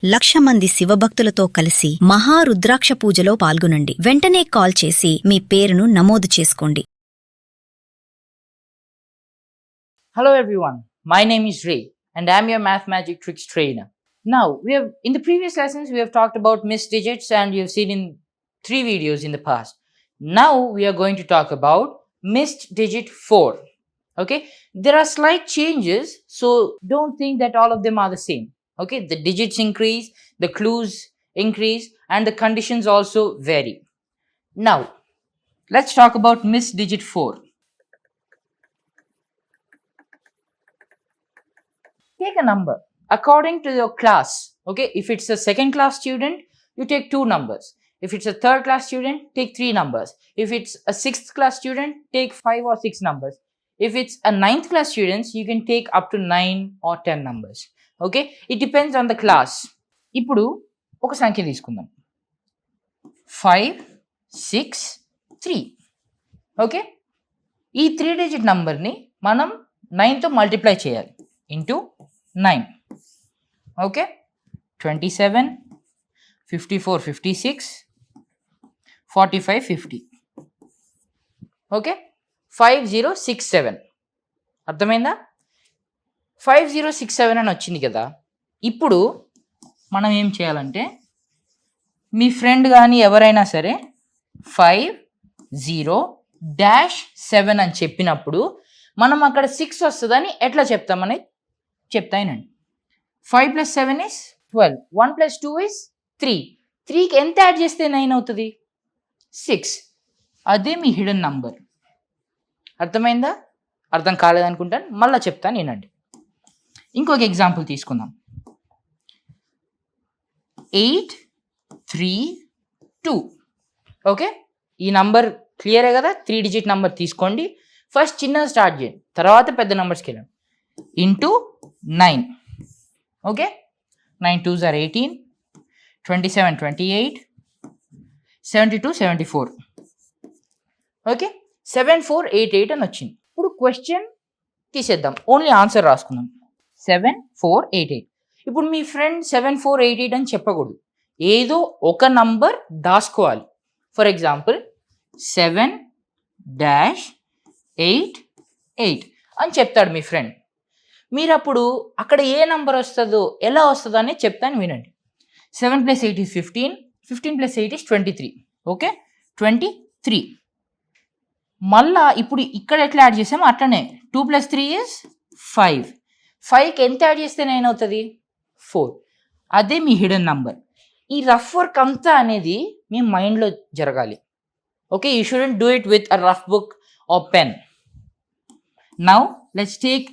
1,00,000 మంది శివభక్తులతో కలిసి మహారుద్రాక్ష పూజలో పాల్గొనండి. వెంటనే కాల్ చేసి మీ పేరును నమోదు చేసుకోండి. Hello everyone, my name is Ray and I am your Math Magic Tricks trainer. Now, in the previous lessons we have talked about missed digits and you have seen in 3 videos in the past. Now we are going to talk about missed digit 4. Okay, there are slight changes, so don't think that all of them are the same. Okay, the digits increase, the clues increase, and the conditions also vary. Now, let's talk about missed digit 4. Take a number according to your class. Okay, if it's a second class student, you take 2 numbers. If it's a third class student, take 3 numbers. If it's a 6th class student, take 5 or 6 numbers. If it's a 9th class students, you can take up to 9 or 10 numbers. Okay, it depends on the class. ఇప్పుడు ఒక సంఖ్య తీసుకుందాం, 5 6 3. Okay, ఈ 3 digit నంబర్ని మనం 9తో multiply చేయాలి into 9. Okay, 27 54 56 45 50. Okay, 5067. అర్థమైందా? 5067 అని వచ్చింది కదా. ఇప్పుడు మనం ఏం చేయాలంటే, మీ ఫ్రెండ్ కానీ ఎవరైనా సరే 50-7 అని చెప్పినప్పుడు మనం అక్కడ 6 వస్తుందని ఎట్లా చెప్తామని చెప్తాయినండి. 5 + 7 is 12. 1 + 2 is 3. 3కి ఎంత యాడ్ చేస్తే 9 అవుతుంది? 6. అదే మీ హిడెన్ నంబర్. అర్థమైందా? అర్థం కాలేదనుకుంటాను, మళ్ళీ చెప్తాను వినండి. ఇంకొక ఎగ్జాంపుల్ తీసుకుందాం, 8 3 2. ఓకే, ఈ నంబర్ క్లియరే కదా. 3 డిజిట్ నంబర్ తీసుకోండి, ఫస్ట్ చిన్నగా స్టార్ట్ చేయండి, తర్వాత పెద్ద నెంబర్స్కి వెళ్ళండి. Into 9. Okay, 9 2s are 18, 27 28, 72 74. Okay, 7488 అని వచ్చింది. ఇప్పుడు క్వశ్చన్ తీసేద్దాం, ఓన్లీ ఆన్సర్ రాసుకుందాం. 7488. ఇప్పుడు మీ ఫ్రెండ్ 7488 అని చెప్పకూడదు, ఏదో ఒక నంబర్ దాచుకోవాలి. ఫర్ ఎగ్జాంపుల్ 7-88 అని చెప్తాడు మీ ఫ్రెండ్. మీరు అప్పుడు అక్కడ ఏ నంబర్ వస్తుందో ఎలా వస్తుందో అని చెప్తాను వినండి. 7 + 8 is 15, 15 + 8 is 23. ఓకే, 23. మళ్ళా ఇప్పుడు ఇక్కడ ఎట్లా యాడ్ చేసామో అట్లనే 2 + 3 is 5. 5కి ఎంత యాడ్ చేస్తే 9 అవుతుంది? 4. అదే మీ హిడెన్ నంబర్. ఈ రఫ్ వర్క్ అంతా అనేది మీ మైండ్లో జరగాలి. Okay, you shouldn't do it with a rough book or pen. Now let's take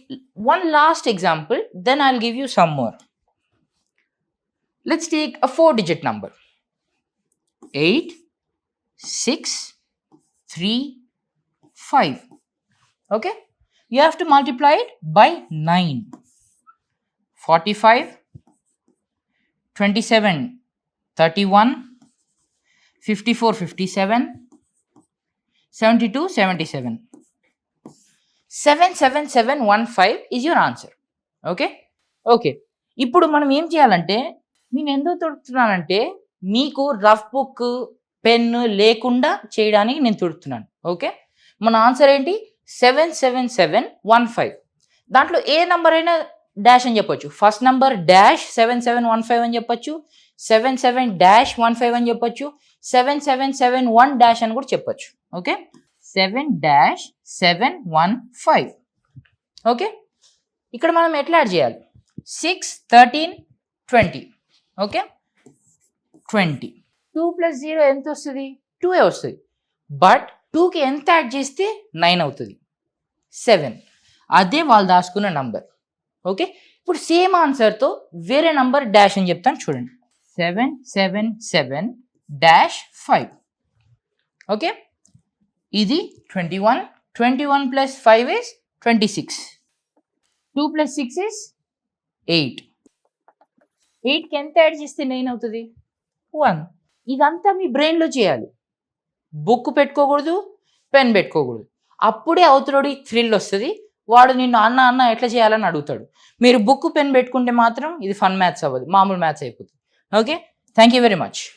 one last example, then I will give you some more. Let's take a 4 digit number, 8 6 3 5. Okay, you have to multiply it by 9. 45 27 31 54 57 72 77. 77715 is your answer. Okay okay, ఇప్పుడు మనం ఏం చేయాలంటే, నేను ఎందుకు తొడుగుతున్నానంటే మీకు rough book pen లేకుండా చేయడానికి నేను తొడుగుతున్నాను. ఓకే, మన ఆన్సర్ ఏంటి? 77715. దాంట్లో ఏ నంబర్ అయినా డాష్ అని చెప్పొచ్చు. ఫస్ట్ నంబర్ డాష్ 7715 అని చెప్పొచ్చు, 77-15 అని చెప్పొచ్చు, 7771 డాష్ అని కూడా చెప్పొచ్చు. ఓకే, 7-715. ఓకే, ఇక్కడ మనం ఎట్లా యాడ్ చేయాలి? 6 13 20. ఓకే, 20. 2 + 0 ఎంత వస్తుంది? 2 వస్తుంది. బట్ 2కి ఎంత యాడ్ చేస్తే 9 అవుతుంది? 7. అదే వాళ్ళు దాచుకున్న నంబర్. ఓకే, ఇప్పుడు సేమ్ ఆన్సర్తో వేరే నంబర్ డాష్ అని చెప్తాను చూడండి, 777-5. ఓకే, ఇది 21. 21 + 5 is 26. 2 + 6 is 8. 8కి ఎంత యాడ్ చేస్తే 9 అవుతుంది? 1. ఇదంతా మీ బ్రెయిన్లో చేయాలి, బుక్ పెట్టుకోకూడదు, పెన్ పెట్టుకోకూడదు. అప్పుడే అవతలోడి థ్రిల్ వస్తుంది, వాడు నిన్ను అన్న ఎట్లా చేయాలని అడుగుతాడు. మీరు బుక్ పెన్ పెట్టుకుంటే మాత్రం ఇది ఫన్ మ్యాథ్స్ అవ్వదు, మామూలు మ్యాథ్స్ అయిపోతుంది. Okay, thank you very much.